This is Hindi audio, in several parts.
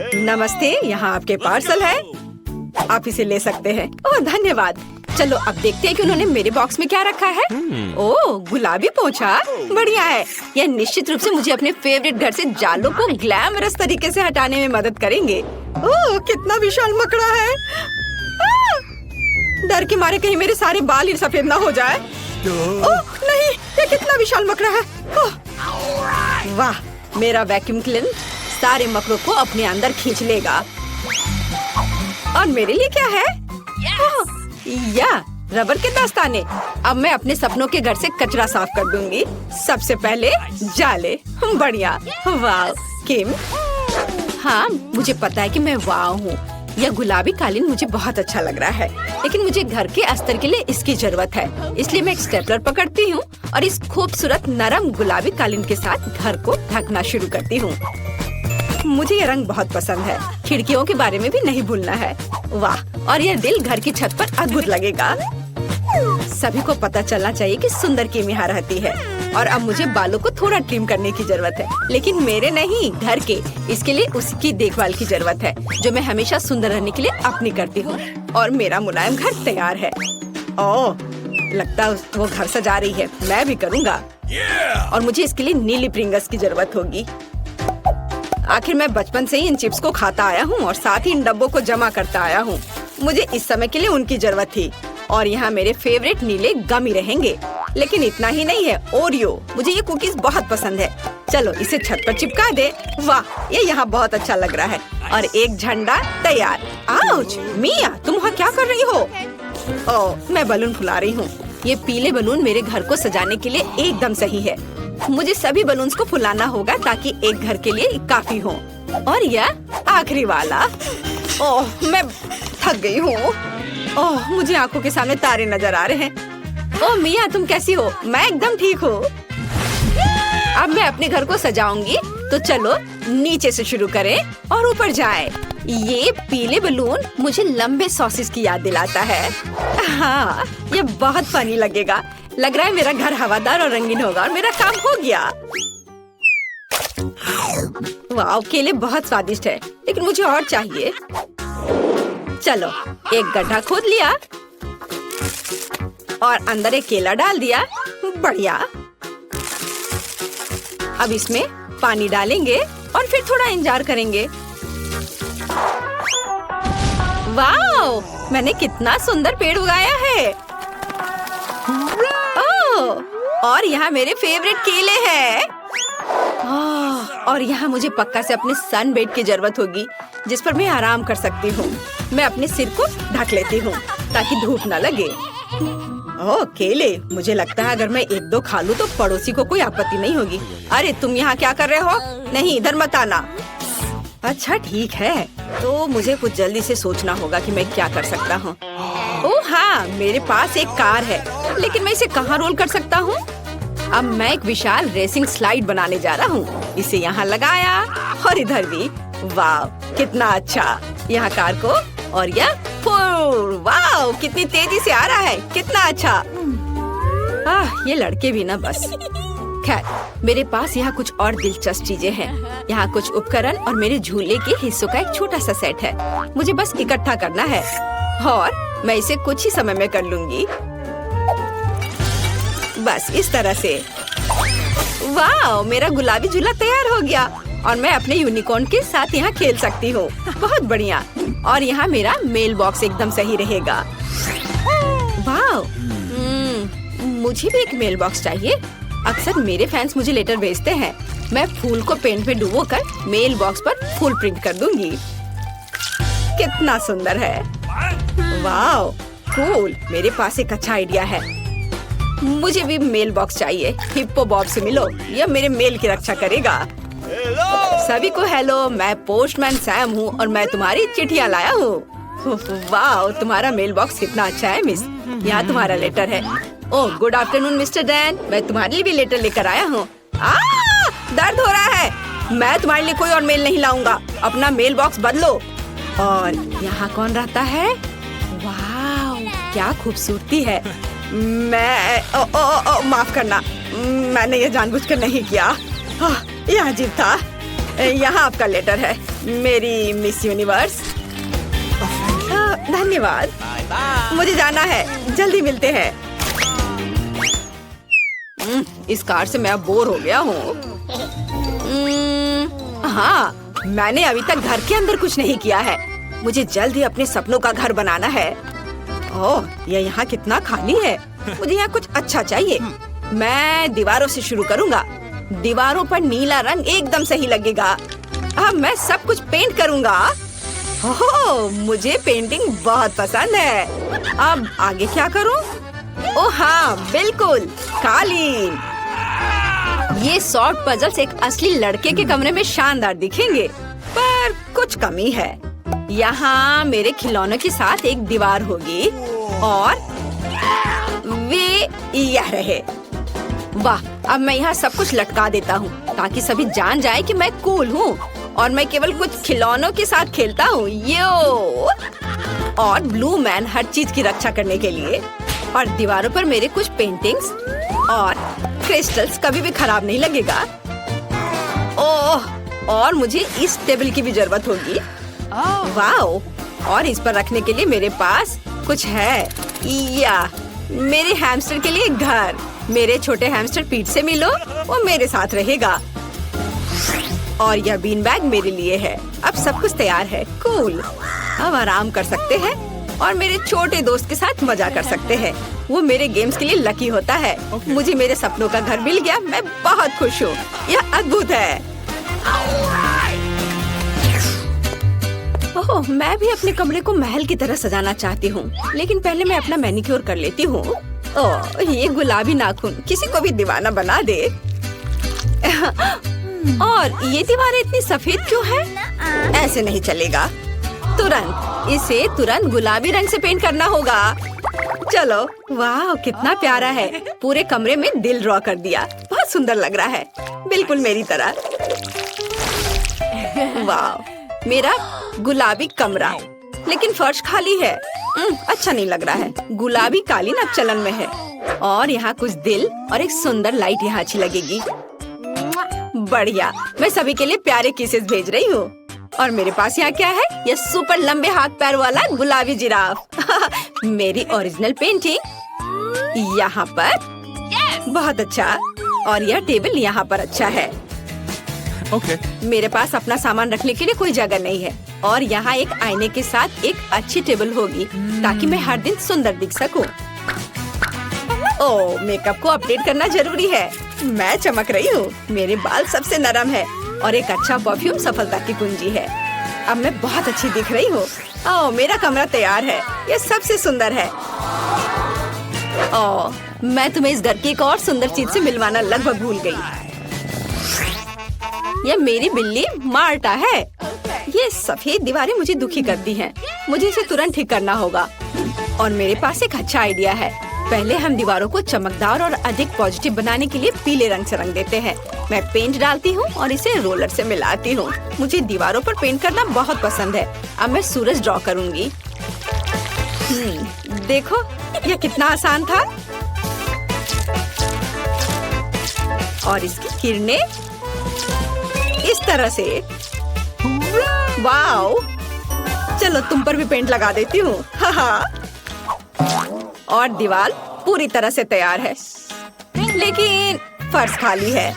नमस्ते, यहाँ आपके पार्सल है। आप इसे ले सकते हैं। ओह धन्यवाद। चलो अब देखते हैं कि उन्होंने मेरे बॉक्स में क्या रखा है। ओह गुलाबी पोंछा, बढ़िया है। यह निश्चित रूप से मुझे अपने फेवरेट घर से जालों को ग्लैमरस तरीके से हटाने में मदद करेंगे। ओह कितना विशाल मकड़ा है। डर के मारे कहीं मेरे सारे बाल ही सफेद ना हो जाए। ओह नहीं, ये कितना विशाल मकड़ा है। वाह, मेरा वैक्यूम क्लीनर सारे मकड़ों को अपने अंदर खींच लेगा। और मेरे लिए क्या है? या रबर के दस्ताने। अब मैं अपने सपनों के घर से कचरा साफ कर दूंगी। सबसे पहले जाले। बढ़िया। वाह किम। हाँ मुझे पता है कि मैं वाह हूँ। यह गुलाबी कालीन मुझे बहुत अच्छा लग रहा है, लेकिन मुझे घर के अस्तर के लिए इसकी जरूरत है। इसलिए मैं एक स्टेपलर पकड़ती हूँ और इस खूबसूरत नरम गुलाबी कालीन के साथ घर को ढकना शुरू करती हूँ। मुझे ये रंग बहुत पसंद है। खिड़कियों के बारे में भी नहीं भूलना है। वाह, और यह दिल घर की छत पर अद्भुत लगेगा। सभी को पता चलना चाहिए कि सुंदर किम यहाँ रहती है। और अब मुझे बालों को थोड़ा ट्रिम करने की जरूरत है, लेकिन मेरे नहीं, घर के। इसके लिए उसकी देखभाल की जरूरत है, जो मैं हमेशा सुंदर रहने के लिए अपनी करती हूँ। और मेरा मुलायम घर तैयार है। ओह, लगता है वो घर सजा रही है। मैं भी करूँगा। और मुझे इसके लिए नीली प्रिंगल्स की जरूरत होगी। आखिर मैं बचपन से ही इन चिप्स को खाता आया हूँ और साथ ही इन डब्बों को जमा करता आया हूँ। मुझे इस समय के लिए उनकी जरूरत थी। और यहाँ मेरे फेवरेट नीले गमी रहेंगे। लेकिन इतना ही नहीं है, ओरियो। मुझे ये कुकीज बहुत पसंद है। चलो इसे छत पर चिपका दे। वाह, ये यहाँ बहुत अच्छा लग रहा है। और एक झंडा तैयार। आउच, मिया तुम वहाँ क्या कर रही हो? ओह, मैं बलून फुला रही हूँ। ये पीले बलून मेरे घर को सजाने के लिए एकदम सही है। मुझे सभी बलून्स को फुलाना होगा ताकि एक घर के लिए काफी हो। और यह आखिरी वाला। ओह, मैं थक गई हूँ। ओह, मुझे आंखों के सामने तारे नजर आ रहे हैं। ओह मिया, तुम कैसी हो? मैं एकदम ठीक हूँ। अब मैं अपने घर को सजाऊंगी, तो चलो नीचे से शुरू करें और ऊपर जाएं। ये पीले बलून मुझे लंबे सॉसेस की याद दिलाता है। हाँ, ये बहुत फनी लगेगा। लग रहा है मेरा घर हवादार और रंगीन होगा और मेरा काम हो गया। वाह, केले बहुत स्वादिष्ट है, लेकिन मुझे और चाहिए। चलो, एक गड्ढा खोद लिया और अंदर एक केला डाल दिया। बढ़िया। अब इसमें पानी डालेंगे और फिर थोड़ा इंतजार करेंगे। वाह, मैंने कितना सुंदर पेड़ उगाया है। ओह, और यहाँ मेरे फेवरेट केले हैं। और यहाँ मुझे पक्का से अपने सन बेड की जरूरत होगी, जिस पर मैं आराम कर सकती हूँ। मैं अपने सिर को ढक लेती हूँ ताकि धूप न लगे। ओह केले, मुझे लगता है अगर मैं एक दो खा लूँ तो पड़ोसी को कोई आपत्ति नहीं होगी। अरे तुम यहाँ क्या कर रहे हो? नहीं, इधर मत आना। अच्छा ठीक है, तो मुझे कुछ जल्दी से सोचना होगा कि मैं क्या कर सकता हूँ। ओह हाँ, मेरे पास एक कार है, लेकिन मैं इसे कहाँ रोल कर सकता हूँ? अब मैं एक विशाल रेसिंग स्लाइड बनाने जा रहा हूँ। इसे यहाँ लगाया और इधर भी। वाह कितना अच्छा। यहाँ कार को और यह वाह कितनी तेजी से आ रहा है। कितना अच्छा। ये लड़के भी ना बस। खैर, मेरे पास यहाँ कुछ और दिलचस्प चीजें हैं। यहाँ कुछ उपकरण और मेरे झूले के हिस्सों का एक छोटा सा सेट है। मुझे बस इकट्ठा करना है और मैं इसे कुछ ही समय में कर लूंगी। बस इस तरह से। वाह, मेरा गुलाबी झूला तैयार हो गया और मैं अपने यूनिकॉर्न के साथ यहाँ खेल सकती हूँ। बहुत बढ़िया। और यहाँ मेरा मेल बॉक्स एकदम सही रहेगा। वाह, मुझे भी एक मेल बॉक्स चाहिए। अक्सर मेरे फैंस मुझे लेटर भेजते हैं। मैं फूल को पेंट में डुबोकर मेल बॉक्स पर फूल प्रिंट कर दूंगी। कितना सुंदर है। वाह कूल। मेरे पास एक अच्छा आइडिया है। मुझे भी मेल बॉक्स चाहिए। हिप्पो बॉब से मिलो, यह मेरे मेल की रक्षा करेगा। सभी को हेलो, मैं पोस्टमैन सैम हूँ और मैं तुम्हारी चिट्ठियाँ लाया हूँ। वाह, तुम्हारा मेल बॉक्स कितना अच्छा है मिस। यहाँ तुम्हारा लेटर है। Oh good afternoon mister Dan, मैं तुम्हारे लिए भी लेटर लेकर आया हूँ। दर्द हो रहा है। मैं तुम्हारे लिए कोई और मेल नहीं लाऊंगा। अपना मेल बॉक्स बदलो। और यहाँ कौन रहता है? वाह क्या खूबसूरती है। मैं माफ करना, मैंने ये जानबूझकर नहीं किया। यह अजीब था। यहाँ आपका लेटर है, मेरी मिस यूनिवर्स। धन्यवाद, मुझे जाना है, जल्दी मिलते हैं। इस कार से मैं अब बोर हो गया हूँ। हाँ, मैंने अभी तक घर के अंदर कुछ नहीं किया है। मुझे जल्द ही अपने सपनों का घर बनाना है। ओह, ये यहाँ कितना खाली है। मुझे यहाँ कुछ अच्छा चाहिए। मैं दीवारों से शुरू करूँगा। दीवारों पर नीला रंग एकदम सही लगेगा। अब मैं सब कुछ पेंट करूँगा। ओह, मुझे पेंटिंग बहुत पसंद है। अब आगे क्या करूँ? ओह हाँ, बिल्कुल, कालीन। ये सॉर्ट पजल्स एक असली लड़के के कमरे में शानदार दिखेंगे, पर कुछ कमी है। यहाँ मेरे खिलौनों के साथ एक दीवार होगी और वे यह रहे। वाह, अब मैं यहाँ सब कुछ लटका देता हूँ ताकि सभी जान जाए कि मैं कूल हूँ और मैं केवल कुछ खिलौनों के साथ खेलता हूँ। यो! और ब्लू मैन हर चीज की रक्षा करने के लिए। और दीवारों पर मेरे कुछ पेंटिंग्स और क्रिस्टल्स कभी भी खराब नहीं लगेगा। ओह, और मुझे इस टेबल की भी जरूरत होगी। वाओ! और इस पर रखने के लिए मेरे पास कुछ है। या मेरे हैमस्टर के लिए घर। मेरे छोटे हैमस्टर पीठ से मिलो, वो मेरे साथ रहेगा। और यह बीन बैग मेरे लिए है। अब सब कुछ तैयार है। कूल। अब आराम कर सकते हैं और मेरे छोटे दोस्त के साथ मजा कर सकते हैं। वो मेरे गेम्स के लिए लकी होता है। मुझे मेरे सपनों का घर मिल गया। मैं बहुत खुश हूँ। यह अद्भुत है। ओह, मैं भी अपने कमरे को महल की तरह सजाना चाहती हूँ, लेकिन पहले मैं अपना मैनिक्योर कर लेती हूँ। ओह, ये गुलाबी नाखून किसी को भी दीवाना बना दे। और ये दीवारें इतनी सफेद क्यों है? ऐसे नहीं चलेगा। इसे तुरंत गुलाबी रंग से पेंट करना होगा। चलो, वाह, कितना प्यारा है। पूरे कमरे में दिल ड्रॉ कर दिया। बहुत सुंदर लग रहा है, बिल्कुल मेरी तरह। वाह, मेरा गुलाबी कमरा, लेकिन फर्श खाली है। अच्छा नहीं लग रहा है। गुलाबी कालीन अब चलन में है और यहाँ कुछ दिल और एक सुंदर लाइट यहाँ अच्छी लगेगी। बढ़िया, मैं सभी के लिए प्यारे किसेस भेज रही हूँ। और मेरे पास यहाँ क्या है? यह सुपर लंबे हाथ पैर वाला गुलाबी जिराफ। मेरी ओरिजिनल पेंटिंग यहाँ पर। बहुत अच्छा। और यह टेबल यहाँ पर अच्छा है। मेरे पास अपना सामान रखने के लिए कोई जगह नहीं है और यहाँ एक आईने के साथ एक अच्छी टेबल होगी ताकि मैं हर दिन सुंदर दिख सकूं। ओह, मेकअप को अपडेट करना जरूरी है। मैं चमक रही हूँ। मेरे बाल सबसे नरम है और एक अच्छा परफ्यूम सफलता की कुंजी है। अब मैं बहुत अच्छी दिख रही हूँ। ओह, मेरा कमरा तैयार है। यह सबसे सुंदर है। ओह, मैं तुम्हें इस घर की एक और सुंदर चीज से मिलवाना लगभग भूल गई। यह मेरी बिल्ली मार्टा है। ये सफेद दीवारें मुझे दुखी करती हैं। मुझे इसे तुरंत ठीक करना होगा। और मेरे पास एक अच्छा आइडिया है। पहले हम दीवारों को चमकदार और अधिक पॉजिटिव बनाने के लिए पीले रंग से रंग देते हैं। मैं पेंट डालती हूँ और इसे रोलर से मिलाती हूँ। मुझे दीवारों पर पेंट करना बहुत पसंद है। अब मैं सूरज ड्रॉ करूँगी। देखो, यह कितना आसान था। और इसकी किरणें इस तरह से। वाओ! चलो, तुम पर भी पेंट लगा देती हूँ। और दीवार पूरी तरह से तैयार है, लेकिन फर्श खाली है।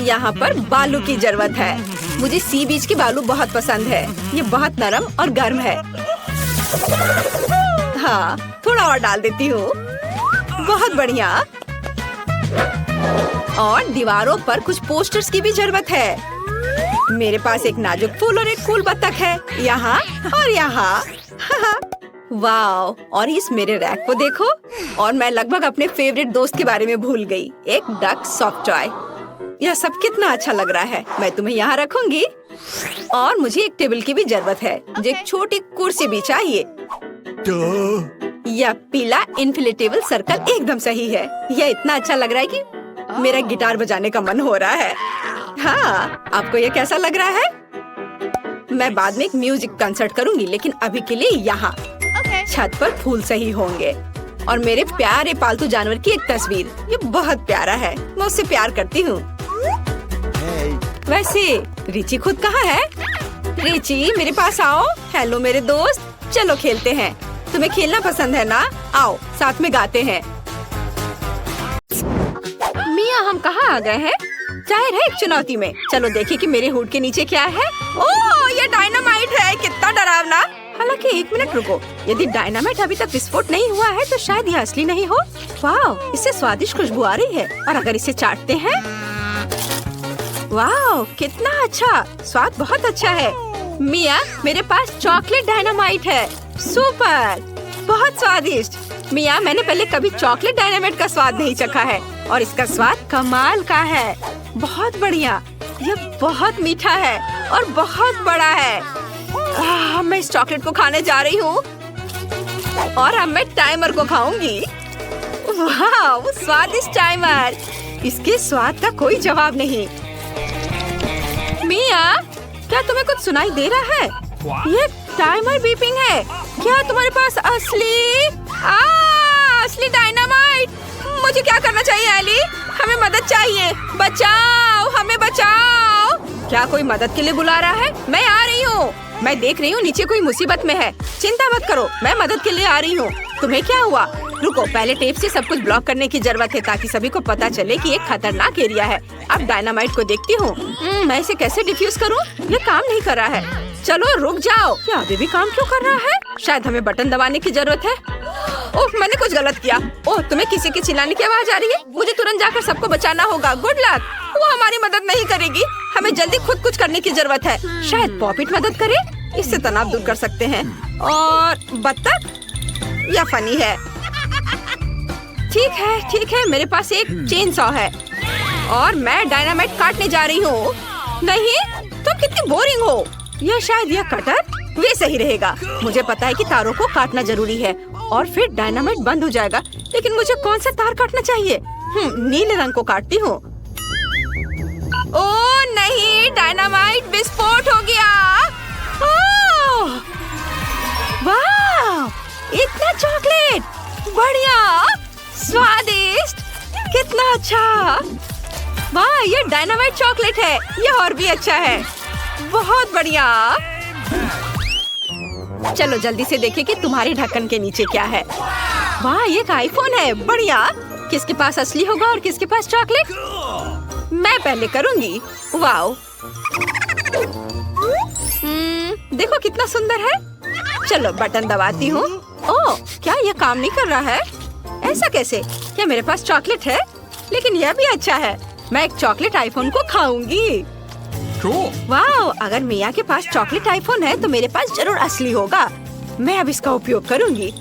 यहाँ पर बालू की जरूरत है। मुझे सी बीच के बालू बहुत पसंद है। ये बहुत नरम और गर्म है। हाँ, थोड़ा और डाल देती हूँ। बहुत बढ़िया। और दीवारों पर कुछ पोस्टर्स की भी जरूरत है। मेरे पास एक नाजुक फूल और एक फूल बत्तख है, यहाँ और यहाँ। वाओ! और इस मेरे रैक को देखो। और मैं लगभग अपने फेवरेट दोस्त के बारे में भूल गई, एक डक सॉफ्ट टॉय। यह सब कितना अच्छा लग रहा है। मैं तुम्हें यहाँ रखूंगी। और मुझे एक टेबल की भी जरूरत है। मुझे एक छोटी कुर्सी भी चाहिए। यह पीला इन्फ्लेटेबल सर्कल एकदम सही है। यह इतना अच्छा लग रहा है कि मेरा गिटार बजाने का मन हो रहा है। हाँ, आपको यह कैसा लग रहा है? मैं बाद में एक म्यूजिक कंसर्ट करूंगी, लेकिन अभी के लिए यहाँ छत पर फूल सही होंगे। और मेरे प्यारे पालतू जानवर की एक तस्वीर। ये बहुत प्यारा है। मैं उससे प्यार करती हूँ। वैसे रिची खुद कहाँ है? रिची मेरे पास आओ। हेलो मेरे दोस्त, चलो खेलते हैं। तुम्हें खेलना पसंद है ना? आओ साथ में गाते हैं। मिया हम कहाँ आ गए हैं? जाहिर है एक चुनौती में। चलो देखें कि मेरे हुड के नीचे क्या है। ओह ये डायनामाइट है, कितना डरावना। हालांकि एक मिनट रुको, यदि डायनामाइट अभी तक विस्फोट नहीं हुआ है तो शायद ये असली नहीं हो। वाह इससे स्वादिष्ट खुशबू आ रही है। और अगर इसे चाटते हैं, वाह कितना अच्छा, स्वाद बहुत अच्छा है। मिया मेरे पास चॉकलेट डायनामाइट है। सुपर, बहुत स्वादिष्ट। मिया मैंने पहले कभी चॉकलेट डायनामाइट का स्वाद नहीं चखा है और इसका स्वाद कमाल का है। बहुत बढ़िया, यह बहुत मीठा है और बहुत बड़ा है। मैं इस चॉकलेट को खाने जा रही हूँ और अब मैं टाइमर को खाऊंगी। वाह स्वादिष्ट टाइमर, इसके स्वाद का कोई जवाब नहीं। मिया क्या तुम्हें कुछ सुनाई दे रहा है? ये टाइमर बीपिंग है। क्या तुम्हारे पास असली डायनामाइट? मुझे क्या करना चाहिए एली? हमें मदद चाहिए, बचाओ हमें बचाओ। क्या कोई मदद के लिए बुला रहा है? मैं आ रही हूँ। मैं देख रही हूँ नीचे कोई मुसीबत में है। चिंता मत करो, मैं मदद के लिए आ रही हूँ। तुम्हें क्या हुआ? रुको, पहले टेप से सब कुछ ब्लॉक करने की जरूरत है ताकि सभी को पता चले कि एक खतरनाक एरिया है। अब डायनामाइट को देखती हूँ। मैं इसे कैसे डिफ्यूज करूँ? ये काम नहीं कर रहा है। चलो रुक जाओ, क्या अभी भी काम क्यों कर रहा है? शायद हमें बटन दबाने की जरूरत है। ओह मैंने कुछ गलत किया। ओह तुम्हें किसी के चिल्लाने की आवाज आ रही है। मुझे तुरंत जाकर सबको बचाना होगा। Good luck. वो हमारी मदद नहीं करेगी, हमें जल्दी खुद कुछ करने की जरूरत है। शायद पॉपिट मदद करे, इससे तनाव दूर कर सकते हैं। और बत्तख या फनी है। ठीक है मेरे पास एक चेन सॉ है और मैं डायनामाइट काटने जा रही हूँ। नहीं तुम कितनी बोरिंग हो। यह शायद यह कटर वे सही रहेगा। मुझे पता है कि तारों को काटना जरूरी है और फिर डायनामाइट बंद हो जाएगा। लेकिन मुझे कौन सा तार काटना चाहिए? नीले रंग को काटती हूँ। ओह नहीं, डायनामाइट विस्फोट हो गया। ओह वाह इतना चॉकलेट, बढ़िया स्वादिष्ट, कितना अच्छा। वाह ये डायनामाइट चॉकलेट है, यह और भी अच्छा है। बहुत बढ़िया। चलो जल्दी से देखें कि तुम्हारे ढक्कन के नीचे क्या है। वाह ये एक आईफोन है, बढ़िया। किसके पास असली होगा और किसके पास चॉकलेट? मैं पहले करूंगी। वाह देखो कितना सुंदर है। चलो बटन दबाती हूँ। ओह क्या यह काम नहीं कर रहा है? ऐसा कैसे? क्या मेरे पास चॉकलेट है? लेकिन यह भी अच्छा है, मैं एक चॉकलेट आईफोन को खाऊंगी। वाह अगर मिया के पास चॉकलेट आईफोन है तो मेरे पास जरूर असली होगा। मैं अब इसका उपयोग करूंगी।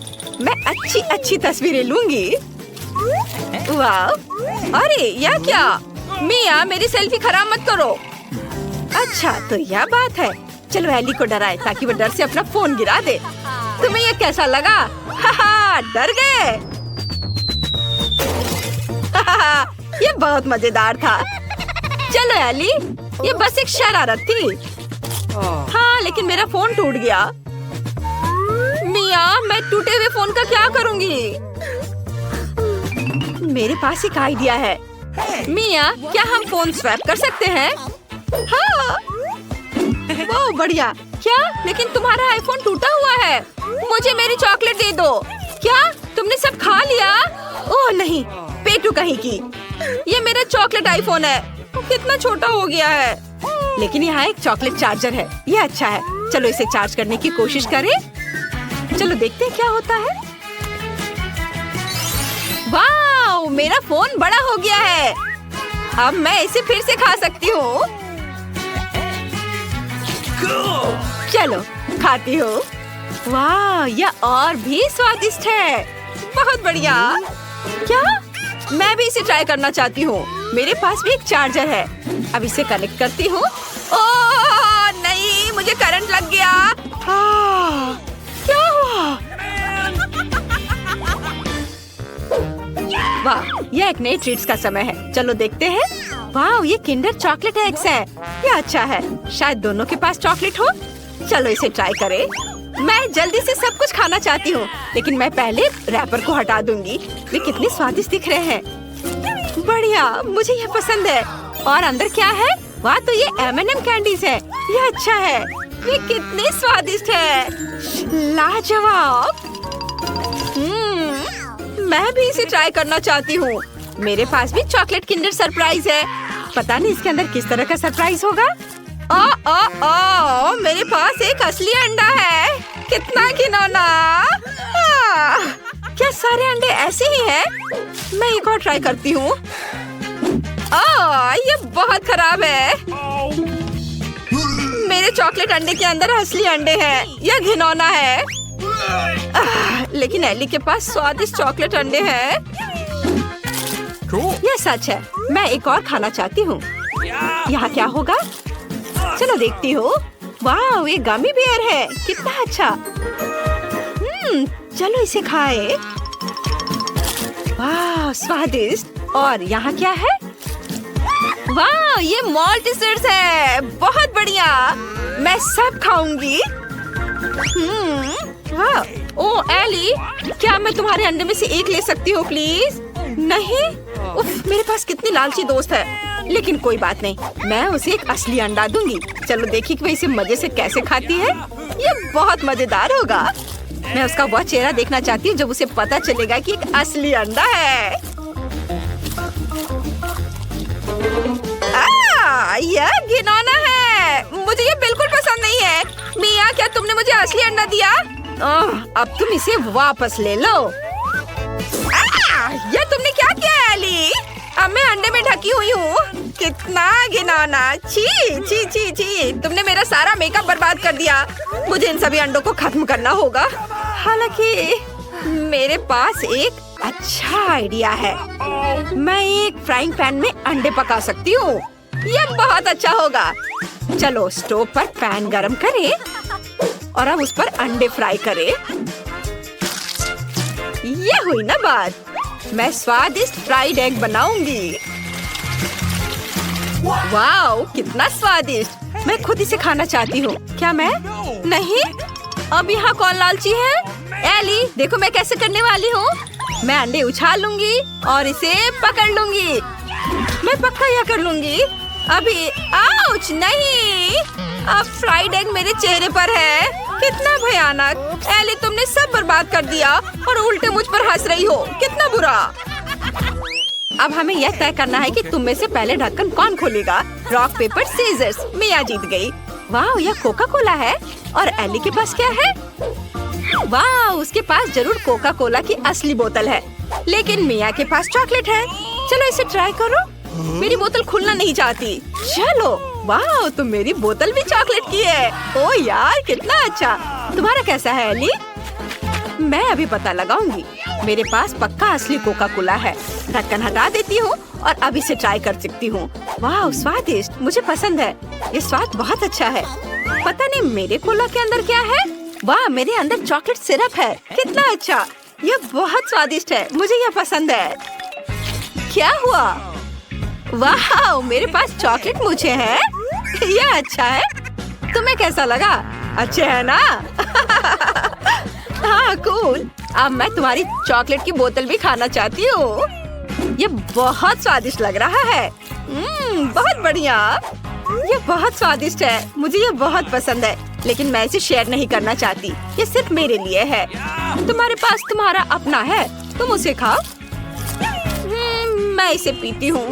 मैं अच्छी तस्वीरें लूंगी। वाह अरे यह क्या? मिया मेरी सेल्फी खराब मत करो। अच्छा तो यह बात है। चलो एली को डराए ताकि वो डर से अपना फोन गिरा दे। तुम्हें यह कैसा लगा? डर गए। ये बहुत मजेदार था। चलो एली, ये बस एक शरारत थी। हाँ लेकिन मेरा फोन टूट गया। मिया मैं टूटे हुए फोन का क्या करूँगी? मेरे पास एक आइडिया है। मिया क्या हम फोन स्वैप कर सकते हैं? हाँ वो बढ़िया। क्या? लेकिन तुम्हारा आईफोन टूटा हुआ है। मुझे मेरी चॉकलेट दे दो। क्या तुमने सब खा लिया? ओह नहीं, पेटू कहीं की। ये मेरा चॉकलेट आईफोन है, कितना छोटा हो गया है। लेकिन यहाँ एक चॉकलेट चार्जर है, ये अच्छा है। चलो इसे चार्ज करने की कोशिश करें। चलो देखते हैं क्या होता है। वाह मेरा फोन बड़ा हो गया है। अब मैं इसे फिर से खा सकती हूँ। चलो खाती हूँ। वाह यह और भी स्वादिष्ट है, बहुत बढ़िया। क्या? मैं भी इसे ट्राई करना चाहती हूँ। मेरे पास भी एक चार्जर है। अब इसे कनेक्ट करती हूँ। ओह नहीं, मुझे करंट लग गया। क्या हुआ? वाह यह एक नई ट्रीट्स का समय है। चलो देखते हैं। वाह ये किंडर चॉकलेट एग्स है, ये अच्छा है। शायद दोनों के पास चॉकलेट हो। चलो इसे ट्राई करें। मैं जल्दी से सब कुछ खाना चाहती हूँ, लेकिन मैं पहले रैपर को हटा दूंगी। वे कितने स्वादिष्ट दिख रहे हैं। बढ़िया, मुझे यह पसंद है। और अंदर क्या है? वाह, तो ये M&M कैंडीज है। ये अच्छा है। ये कितने स्वादिष्ट है, लाजवाब। मैं भी इसे ट्राई करना चाहती हूँ। मेरे पास भी चॉकलेट किंडर सरप्राइज है। पता नहीं इसके अंदर किस तरह का सरप्राइज होगा। मेरे पास एक असली अंडा है। कितना घिनौना। क्या सारे अंडे ऐसे ही हैं? मैं एक और ट्राई करती हूँ। ये बहुत खराब है। मेरे चॉकलेट अंडे के अंदर असली अंडे हैं। यह घिनौना है। लेकिन एली के पास स्वादिष्ट चॉकलेट अंडे हैं। यह सच है। मैं एक और खाना चाहती हूँ। यहाँ क्या होगा? चलो देखती हूँ। वाह, ये गमी बियर है। कितना अच्छा। चलो इसे खाए। वाह, स्वादिष्ट। और यहाँ क्या है? वाह, ये मॉल्ट सीड्स है। बहुत बढ़िया। मैं सब खाऊंगी। वाह। ओ एली, क्या मैं तुम्हारे अंडे में से एक ले सकती हूँ प्लीज? नहीं। उफ, मेरे पास कितनी लालची दोस्त है। लेकिन कोई बात नहीं, मैं उसे एक असली अंडा दूंगी। चलो देखिए कि वह इसे मजे से कैसे खाती है। ये बहुत मजेदार होगा। मैं उसका वह चेहरा देखना चाहती हूँ जब उसे पता चलेगा कि एक असली अंडा है। यह घिनौना है। मुझे ये बिल्कुल पसंद नहीं है। मिया, क्या तुमने मुझे असली अंडा दिया? अब तुम इसे वापस ले लो। यह तुमने क्या किया एली? अब मैं अंडे में ढकी हुई हूँ। कितना घिनौना। छी छी छी छी। तुमने मेरा सारा मेकअप बर्बाद कर दिया। मुझे इन सभी अंडों को खत्म करना होगा। हालांकि मेरे पास एक अच्छा आइडिया है। मैं एक फ्राइंग पैन में अंडे पका सकती हूँ। यह बहुत अच्छा होगा। चलो स्टोव पर पैन गरम करें और अब उस पर अंडे फ्राई करें। ये हुई ना बात। मैं स्वादिष्ट फ्राइड एग बनाऊंगी। वाओ, कितना स्वादिष्ट। मैं खुद इसे खाना चाहती हूँ। क्या मैं? नहीं। अब यहाँ कौन लालची है? एली, देखो मैं कैसे करने वाली हूँ। मैं अंडे उछाल लूंगी और इसे पकड़ लूंगी। मैं पक्का यह कर लूंगी। अभी आउच, नहीं। अब फ्राइड एग मेरे चेहरे पर है। कितना भयानक। एली, तुमने सब बर्बाद कर दिया और उल्टे मुझ पर हंस रही हो। कितना बुरा। अब हमें यह तय करना है कि तुम में से पहले ढक्कन कौन खोलेगा। Rock paper scissors. मिया जीत गई। वाह, यह कोका कोला है। और एली के पास क्या है? वाह, उसके पास जरूर कोका कोला की असली बोतल है। लेकिन मिया के पास चॉकलेट है। चलो इसे ट्राई करो। मेरी बोतल खुलना नहीं चाहती। चलो। वाह, तो मेरी बोतल भी चॉकलेट की है। ओ यार, कितना अच्छा। तुम्हारा कैसा है एली? मैं अभी पता लगाऊंगी। मेरे पास पक्का असली कोका कोला है। ढक्कन हटा देती हूँ और अब इसे ट्राई कर सकती हूँ। वाह, स्वादिष्ट। मुझे पसंद है। ये स्वाद बहुत अच्छा है। पता नहीं मेरे कोला के अंदर क्या है। वाह, मेरे अंदर चॉकलेट सिरप है। कितना अच्छा। यह बहुत स्वादिष्ट है। मुझे यह पसंद है। क्या हुआ? वाह, मेरे पास चॉकलेट मुझे है। यह अच्छा है। तुम्हें कैसा लगा? अच्छे है ना? हाँ, कूल। अब मैं तुम्हारी चॉकलेट की बोतल भी खाना चाहती हूँ। ये बहुत स्वादिष्ट लग रहा है। बहुत बढ़िया। ये बहुत स्वादिष्ट है। मुझे ये बहुत पसंद है। लेकिन मैं इसे शेयर नहीं करना चाहती। ये सिर्फ मेरे लिए है। तुम्हारे पास तुम्हारा अपना है, तुम उसे खाओ। मैं इसे पीती हूँ।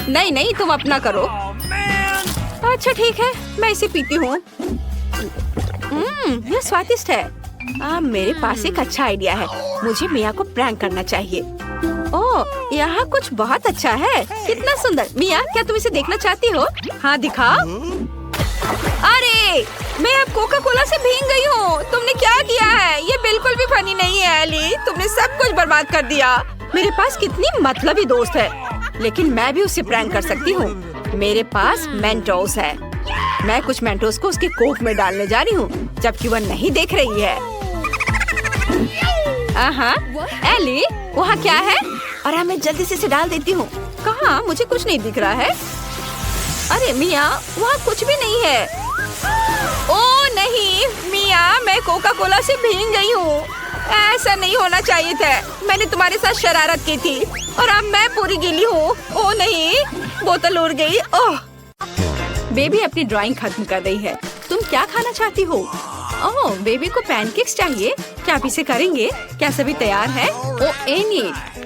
नहीं नहीं, तुम अपना करो। अच्छा ठीक है, मैं इसे पीती हूँ। ये स्वादिष्ट है। मेरे पास एक अच्छा आइडिया है। मुझे मिया को प्रैंक करना चाहिए। ओह, यहाँ कुछ बहुत अच्छा है। कितना सुंदर। मिया, क्या तुम इसे देखना चाहती हो? हाँ, दिखाओ। अरे, मैं अब कोका कोला से भीग गई हूँ। तुमने क्या किया है? ये बिल्कुल भी फनी नहीं है एली। तुमने सब कुछ बर्बाद कर दिया। मेरे पास कितनी मतलबी दोस्त है। लेकिन मैं भी उससे प्रैंक कर सकती हूँ। मेरे पास मेंटोस है। मैं कुछ मेंटोस को उसके कोक में डालने जा रही हूँ, जबकि वह नहीं देख रही है। एली, वहाँ क्या है? और मैं जल्दी से इसे डाल देती हूँ। कहाँ? मुझे कुछ नहीं दिख रहा है। अरे मिया, वहाँ कुछ भी नहीं है। ओ नहीं मिया, मैं कोका कोला से भीग गई हूँ। ऐसा नहीं होना चाहिए था। मैंने तुम्हारे साथ शरारत की थी और अब मैं पूरी गीली हूँ। ओ नहीं, बोतल उड़ गई। ओह। बेबी अपनी ड्राइंग खत्म कर रही है। तुम क्या खाना चाहती हो? ओह, बेबी को पैनकेक्स चाहिए। क्या आप इसे करेंगे? क्या सभी तैयार है? ओ एनी,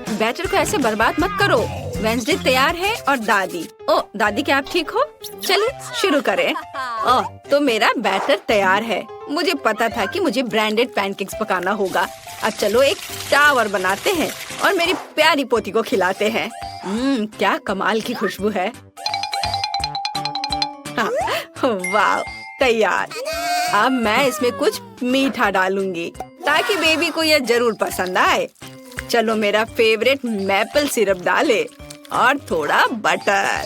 बैटर को ऐसे बर्बाद मत करो। वेंसडे तैयार है और दादी। ओ दादी, क्या आप ठीक हो? चलिए शुरू करें। ओह, तो मेरा बैटर तैयार है। मुझे पता था कि मुझे ब्रांडेड पैनकेक्स पकाना होगा। अब चलो एक टावर बनाते हैं और मेरी प्यारी पोती को खिलाते हैं। क्या कमाल की खुशबू है। हाँ, वाह, तैयार। अब मैं इसमें कुछ मीठा डालूंगी ताकि बेबी को यह जरूर पसंद आए। चलो मेरा फेवरेट मैपल सिरप डाले और थोड़ा बटर।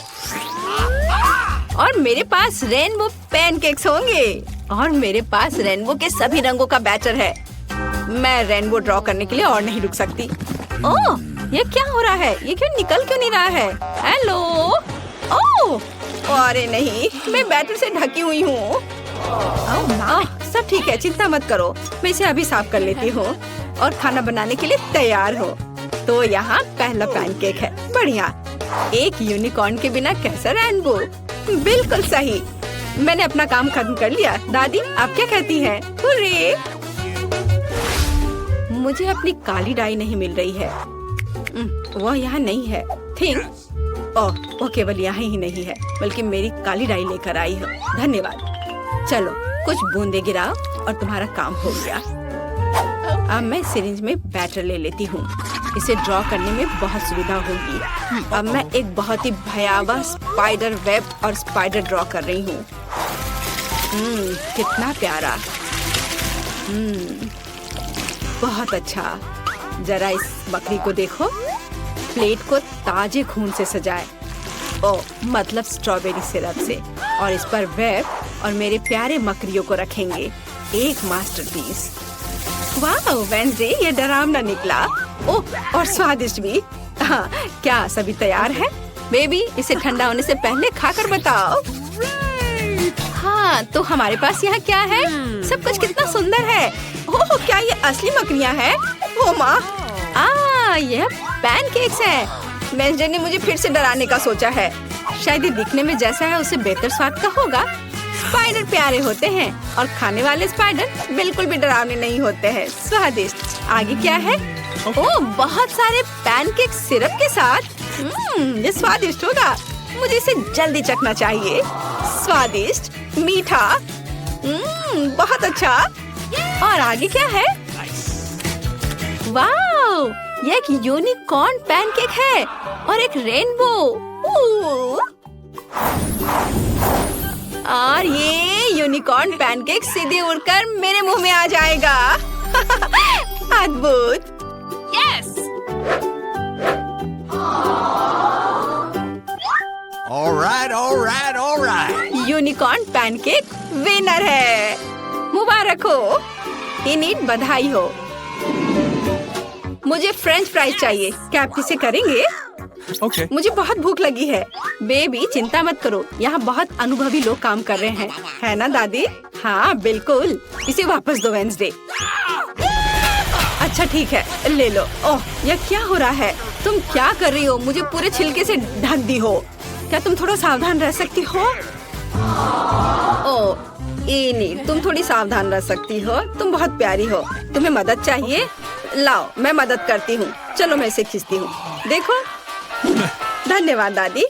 और मेरे पास रेनबो पैनकेक्स होंगे और मेरे पास रेनबो के सभी रंगों का बैटर है। मैं रेनबो ड्रॉ करने के लिए और नहीं रुक सकती। ओह, ये क्या हो रहा है? ये निकल क्यों नहीं रहा है? हेलो। ओह, अरे नहीं, मैं बैटर से ढकी हुई हूँ। सब ठीक है, चिंता मत करो। मैं इसे अभी साफ कर लेती हूँ और खाना बनाने के लिए तैयार हो। तो यहाँ पहला पैनकेक है। बढ़िया। एक यूनिकॉर्न के बिना कैसा रेनबो? बिल्कुल सही। मैंने अपना काम खत्म कर लिया। दादी, आप क्या कहती हैं? हुर्रे! मुझे अपनी काली डाई नहीं मिल रही है। वह यहाँ नहीं है। थिंक ओह, वो केवल यहाँ ही नहीं है बल्कि मेरी काली डाई लेकर आई है। धन्यवाद। चलो कुछ बूंदे गिराओ और तुम्हारा काम हो गया। अब मैं सिरिंज में बैटर ले लेती हूँ। इसे ड्रॉ करने में बहुत सुविधा होगी। अब मैं एक बहुत ही भयावह स्पाइडर वेब और स्पाइडर ड्रॉ कर रही हूँ। कितना प्यारा। बहुत अच्छा। जरा इस बकरी को देखो। प्लेट को ताजे खून से सजाए। ओह, मतलब स्ट्रॉबेरी सिरप से। और इस पर वेब और मेरे प्यारे मकड़ियों को रखेंगे। एक मास्टरपीस। वाह वेंसडे, ये डरावना निकला। ओह, और स्वादिष्ट भी। हाँ, क्या सभी तैयार है? बेबी, इसे ठंडा होने से पहले खाकर बताओ। हाँ, तो हमारे पास यहाँ क्या है? सब कुछ कितना सुंदर है। ओह, क्या ये असली मकड़ियाँ हैं? ओ माँ, यह पैनकेक्स है। वेंसडे ने मुझे फिर से डराने का सोचा है। शायद ये दिखने में जैसा है उससे बेहतर स्वाद का होगा। स्पाइडर प्यारे होते हैं और खाने वाले स्पाइडर बिल्कुल भी डरावने नहीं होते हैं। स्वादिष्ट। आगे क्या है? ओह, बहुत सारे पैनकेक सिरप के साथ। ये स्वादिष्ट होगा। मुझे इसे जल्दी चखना चाहिए। स्वादिष्ट, मीठा। बहुत अच्छा। और आगे क्या है? वाह, यह एक यूनिकॉर्न पैनकेक है और एक रेनबो। और ये यूनिकॉर्न पैनकेक सीधे उड़कर मेरे मुंह में आ जाएगा। अद्भुत। Yes. Alright. Unicorn pancake winner है। मुबारक हो। इनिट, बधाई हो। मुझे फ्रेंच फ्राइज चाहिए। क्या आप इसे करेंगे? Okay. मुझे बहुत भूख लगी है। बेबी, चिंता मत करो, यहाँ बहुत अनुभवी लोग काम कर रहे हैं। है ना दादी? हाँ बिल्कुल। इसे वापस दो वेंसडे। अच्छा ठीक है, ले लो। ओह, यह क्या हो रहा है? तुम क्या कर रही हो? मुझे पूरे छिलके से ढक दी हो। क्या तुम थोड़ा सावधान रह सकती हो? ओह, नहीं, तुम थोड़ी सावधान रह सकती हो। तुम बहुत प्यारी हो। तुम्हें मदद चाहिए? लाओ, मैं मदद करती हूँ। चलो मैं इसे खींचती हूँ। देखो। धन्यवाद दादी।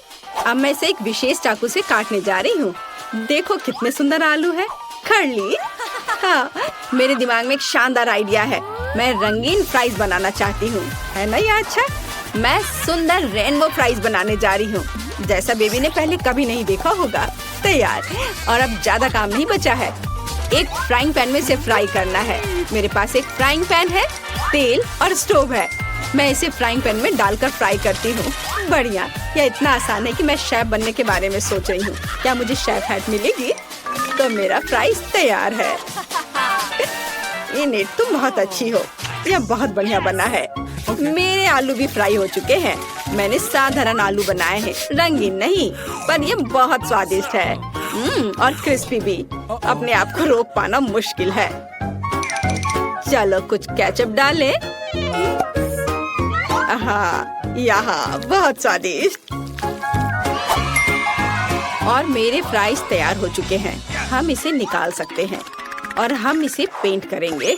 अब मैं इसे एक विशेष चाकू से काटने जा रही हूँ। देखो कितने सुंदर आलू है। कर ली। हाँ, मेरे दिमाग में एक शानदार आइडिया है। मैं रंगीन फ्राइज बनाना चाहती हूँ। है ना ये अच्छा? मैं सुंदर रेनबो फ्राइज बनाने जा रही हूँ, जैसा बेबी ने पहले कभी नहीं देखा होगा। तैयार। और अब ज्यादा काम नहीं बचा है। एक फ्राइंग पैन में इसे फ्राई करना है। मेरे पास एक फ्राइंग पैन है, तेल और स्टोव है। मैं इसे फ्राइंग पैन में डालकर फ्राई करती हूँ। बढ़िया। यह इतना आसान है कि मैं शेफ बनने के बारे में सोच रही हूँ। क्या मुझे शेफ हैट मिलेगी? तो मेरा फ्राइज तैयार है। इनिट, तुम बहुत अच्छी हो। यह बहुत बढ़िया बना है। मेरे आलू भी फ्राई हो चुके हैं। मैंने साधारण आलू बनाए हैं, रंगीन नहीं, पर ये बहुत स्वादिष्ट है। और क्रिस्पी भी। अपने आप को रोक पाना मुश्किल है। चलो कुछ केचप डालें। हाँ, यहाँ बहुत स्वादिष्ट। और मेरे फ्राइज तैयार हो चुके हैं। हम इसे निकाल सकते हैं और हम इसे पेंट करेंगे।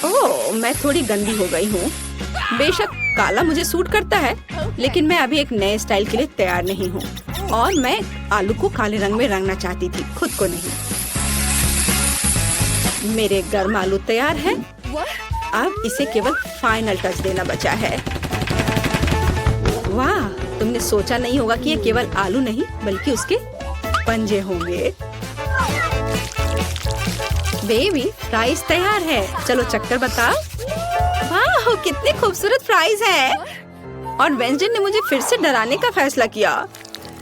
ओह, मैं थोड़ी गंदी हो गई हूँ। बेशक काला मुझे सूट करता है, लेकिन मैं अभी एक नए स्टाइल के लिए तैयार नहीं हूँ और मैं आलू को काले रंग में रंगना चाहती थी, खुद को नहीं। मेरे गर्म आलू तैयार है। अब इसे केवल फाइनल टच देना बचा है। वाह, तुमने सोचा नहीं होगा कि ये केवल आलू नहीं बल्कि उसके पंजे होंगे। बेबी, फ्राइज तैयार है। चलो चक्कर बताओ। वाह, कितने खूबसूरत फ्राइज हैं। और वेंसडे ने मुझे फिर से डराने का फैसला किया,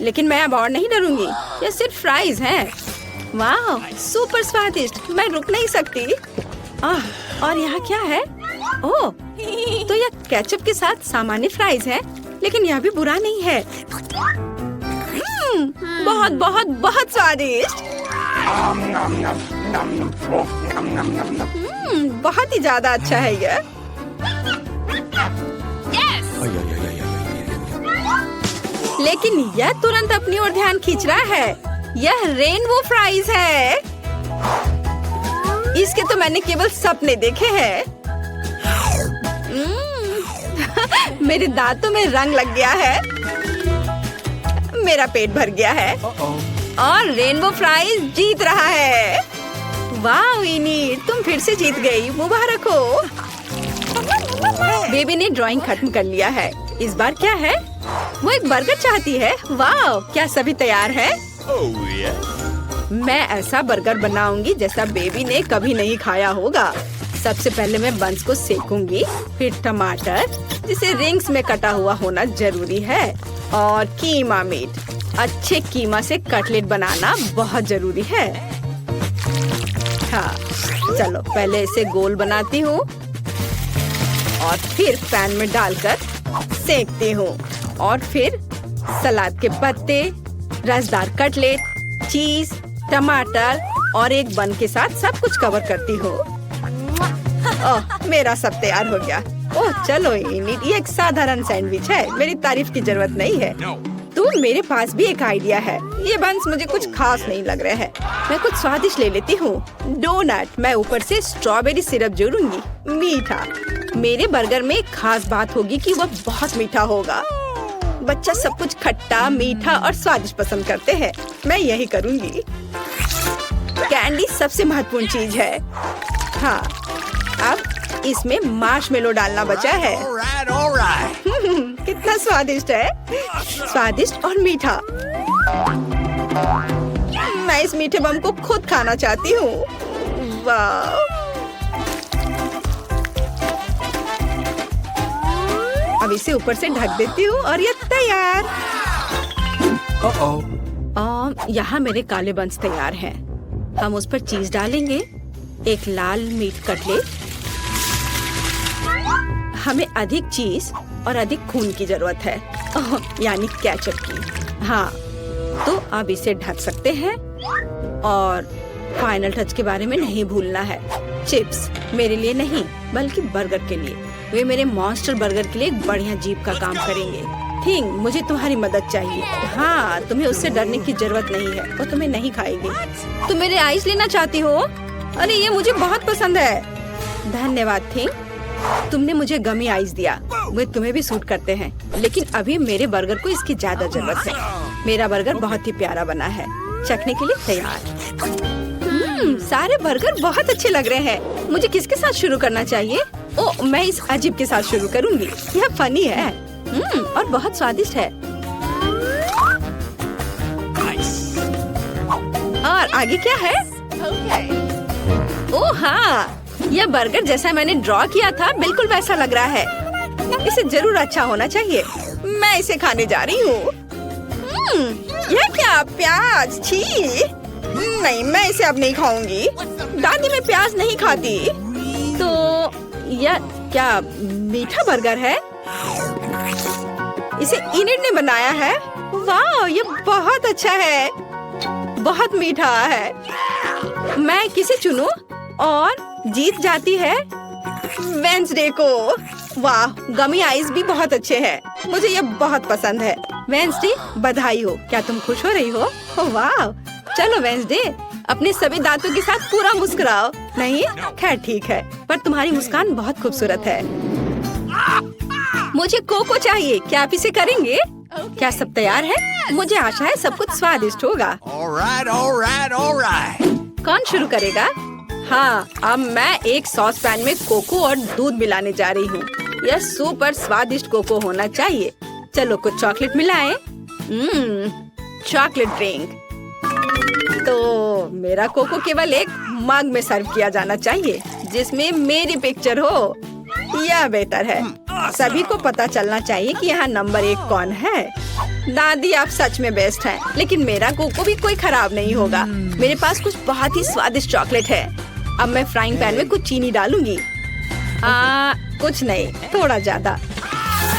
लेकिन मैं अब और नहीं डरूंगी। ये सिर्फ फ्राइज हैं। वाह, सुपर स्वादिष्ट, मैं रुक नहीं सकती। और यहाँ क्या है? ओह, तो यह केचप के साथ सामान्य फ्राइज है, लेकिन यह भी बुरा नहीं है। बहुत बहुत बहुत स्वादिष्ट। बहुत ही ज्यादा अच्छा है यह। लेकिन यह तुरंत अपनी ओर ध्यान खींच रहा है। यह रेनबो फ्राइज है। इसके तो मैंने केवल सपने देखे हैं। मेरे दांतों में रंग लग गया है। मेरा पेट भर गया है और रेनबो फ्राइज जीत रहा है। वाह विनी, तुम फिर से जीत गई, मुबारक हो। बेबी ने ड्राइंग खत्म कर लिया है। इस बार क्या है? वो एक बर्गर चाहती है। वाह, क्या सभी तैयार है? मैं ऐसा बर्गर बनाऊंगी जैसा बेबी ने कभी नहीं खाया होगा। सबसे पहले मैं बंस को सेकूंगी, फिर टमाटर जिसे रिंग्स में कटा हुआ होना जरूरी है, और कीमा मीट। अच्छे कीमा से कटलेट बनाना बहुत जरूरी है। हाँ, चलो पहले इसे गोल बनाती हूँ और फिर पैन में डालकर सेकती हूँ, और फिर सलाद के पत्ते, रसदार कटलेट, चीज, टमाटर और एक बन के साथ सब कुछ कवर करती हूँ। ओह, मेरा सब तैयार हो गया। ओह चलो इनिट, ये एक साधारण सैंडविच है, मेरी तारीफ की जरूरत नहीं है। तो मेरे पास भी एक आइडिया है। ये बंस मुझे कुछ खास नहीं लग रहे हैं। मैं कुछ स्वादिष्ट ले लेती हूँ। डोनट। मैं ऊपर से स्ट्रॉबेरी सिरप जोड़ूंगी। मीठा। मेरे बर्गर में एक खास बात होगी कि वह बहुत मीठा होगा। बच्चा सब कुछ खट्टा, मीठा और स्वादिष्ट पसंद करते हैं। मैं यही करूँगी। कैंडी सबसे महत्वपूर्ण चीज है। हाँ, अब इसमें मार्शमेलो डालना बचा है। कितना स्वादिष्ट है। स्वादिष्ट और मीठा। मैं इस मीठे बम को खुद खाना चाहती हूँ। वाह, अब इसे ऊपर से ढक देती हूँ और ये तैयार। यहाँ मेरे काले बंस तैयार हैं। हम उस पर चीज डालेंगे, एक लाल मीट कटलेट। हमें अधिक चीज और अधिक खून की जरूरत है, यानी केचप की। हाँ, तो अब इसे ढक सकते हैं और फाइनल टच के बारे में नहीं भूलना है। चिप्स मेरे लिए नहीं बल्कि बर्गर के लिए। वे मेरे मॉन्स्टर बर्गर के लिए एक बढ़िया जीप का काम करेंगे। थिंग, मुझे तुम्हारी मदद चाहिए। हाँ, तुम्हें उससे डरने की जरूरत नहीं है, वो तुम्हें नहीं खाएगी। तुम मेरे आइस लेना चाहती हो? अरे ये मुझे बहुत पसंद है। धन्यवाद थिंग, तुमने मुझे गमी आइस दिया। वे तुम्हें भी सूट करते हैं, लेकिन अभी मेरे बर्गर को इसकी ज्यादा जरूरत है। मेरा बर्गर बहुत ही प्यारा बना है, चखने के लिए तैयार। सारे बर्गर बहुत अच्छे लग रहे हैं। मुझे किसके साथ शुरू करना चाहिए? ओह, मैं इस अजीब के साथ शुरू करूंगी। यह फनी है और बहुत स्वादिष्ट है। और आगे क्या है? ओह हाँ, यह बर्गर जैसा मैंने ड्रॉ किया था बिल्कुल वैसा लग रहा है। इसे जरूर अच्छा होना चाहिए। मैं इसे खाने जा रही हूँ। यह क्या? प्याज? छी नहीं, मैं इसे अब नहीं खाऊंगी। दादी मैं प्याज नहीं खाती। तो यह क्या मीठा बर्गर है? इसे इनिट ने बनाया है। वाह, ये बहुत अच्छा है, बहुत मीठा है। मैं किसे चुनूं? और जीत जाती है वेंसडे को। वाह, गमी आइस भी बहुत अच्छे हैं। मुझे ये बहुत पसंद है। वेंसडे, बधाई हो। क्या तुम खुश हो रही हो? ओह वाह, चलो वेंसडे, अपने सभी दांतों के साथ पूरा मुस्कुराओ। नहीं, खैर ठीक है, पर तुम्हारी मुस्कान बहुत खूबसूरत है। मुझे कोको चाहिए, क्या आप इसे करेंगे? क्या सब तैयार है? मुझे आशा है सब कुछ स्वादिष्ट होगा। कौन शुरू करेगा? हाँ, अब मैं एक सॉस पैन में कोको और दूध मिलाने जा रही हूँ। यह सुपर स्वादिष्ट कोको होना चाहिए। चलो कुछ चॉकलेट मिलाएं। Chocolate drink. तो मेरा कोको केवल एक मग में सर्व किया जाना चाहिए, जिसमें मेरी पिक्चर हो। यह बेहतर है। सभी को पता चलना चाहिए कि यहाँ नंबर 1 कौन है। दादी, आप सच में बेस्ट हैं, लेकिन मेरा कोको भी कोई खराब नहीं होगा। मेरे पास कुछ बहुत ही स्वादिष्ट चॉकलेट है। अब मैं फ्राइंग पैन में कुछ चीनी डालूंगी। कुछ नहीं, थोड़ा ज्यादा।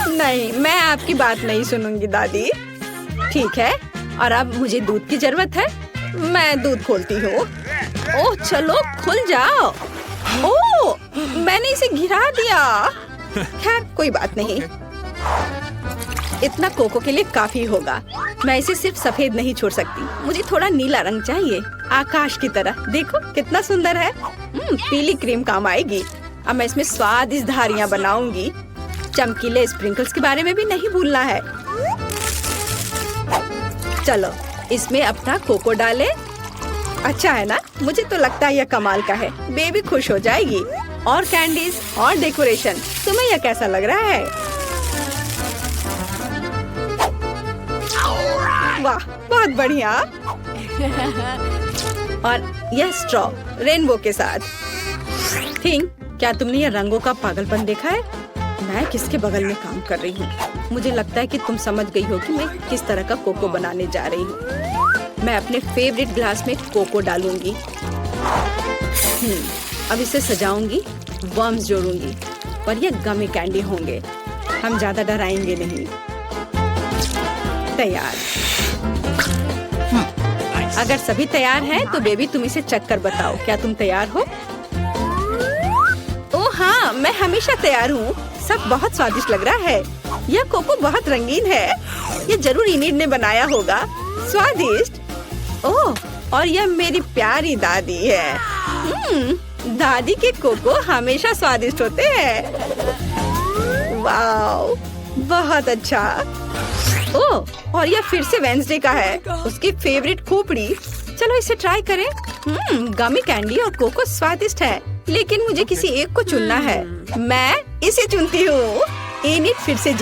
नहीं, मैं आपकी बात नहीं सुनूंगी दादी। ठीक है, और अब मुझे दूध की जरूरत है। मैं दूध खोलती हूँ। ओह चलो, खुल जाओ। ओह, मैंने इसे गिरा दिया। खैर कोई बात नहीं, इतना कोको के लिए काफी होगा। मैं इसे सिर्फ सफेद नहीं छोड़ सकती, मुझे थोड़ा नीला रंग चाहिए, आकाश की तरह। देखो कितना सुंदर है। पीली क्रीम काम आएगी। अब मैं इसमें स्वादिष्ट धारियाँ बनाऊंगी। चमकीले स्प्रिंकल्स के बारे में भी नहीं भूलना है। चलो इसमें अपना कोको डालें। अच्छा है ना? मुझे तो लगता है यह कमाल का है। बेबी खुश हो जाएगी। और कैंडीज और डेकोरेशन। तुम्हें यह कैसा लग रहा है? वाह, बहुत बढ़िया। और यह स्ट्रॉ रेनबो के साथ। थिंक, क्या तुमने यह रंगों का पागलपन देखा है? मैं किसके बगल में काम कर रही हूँ? मुझे लगता है कि तुम समझ गई हो कि मैं किस तरह का कोको बनाने जा रही हूँ। मैं अपने फेवरेट ग्लास में कोको डालूंगी। अब इसे सजाऊंगी, वर्म्स जोड़ूंगी और ये गमी कैंडी होंगे। हम ज्यादा डराएंगे नहीं। तैयार। अगर सभी तैयार हैं, तो बेबी तुम इसे चख कर बताओ। क्या तुम तैयार हो? ओह हाँ, मैं हमेशा तैयार हूँ। सब बहुत स्वादिष्ट लग रहा है। यह कोको बहुत रंगीन है। यह जरूर इनिड ने बनाया होगा। स्वादिष्ट। ओह, और यह मेरी प्यारी दादी है। दादी के कोको हमेशा स्वादिष्ट होते हैं। वाओ, बहुत अच्छा। ओह, और यह फिर से वेंसडे का है, उसकी फेवरेट खोपड़ी। चलो इसे ट्राई करें। गमी कैंडी और कोको स्वादिष्ट है, लेकिन मुझे किसी एक को चुनना है। मैं इसे चुनती हूँ। इनिड फिर से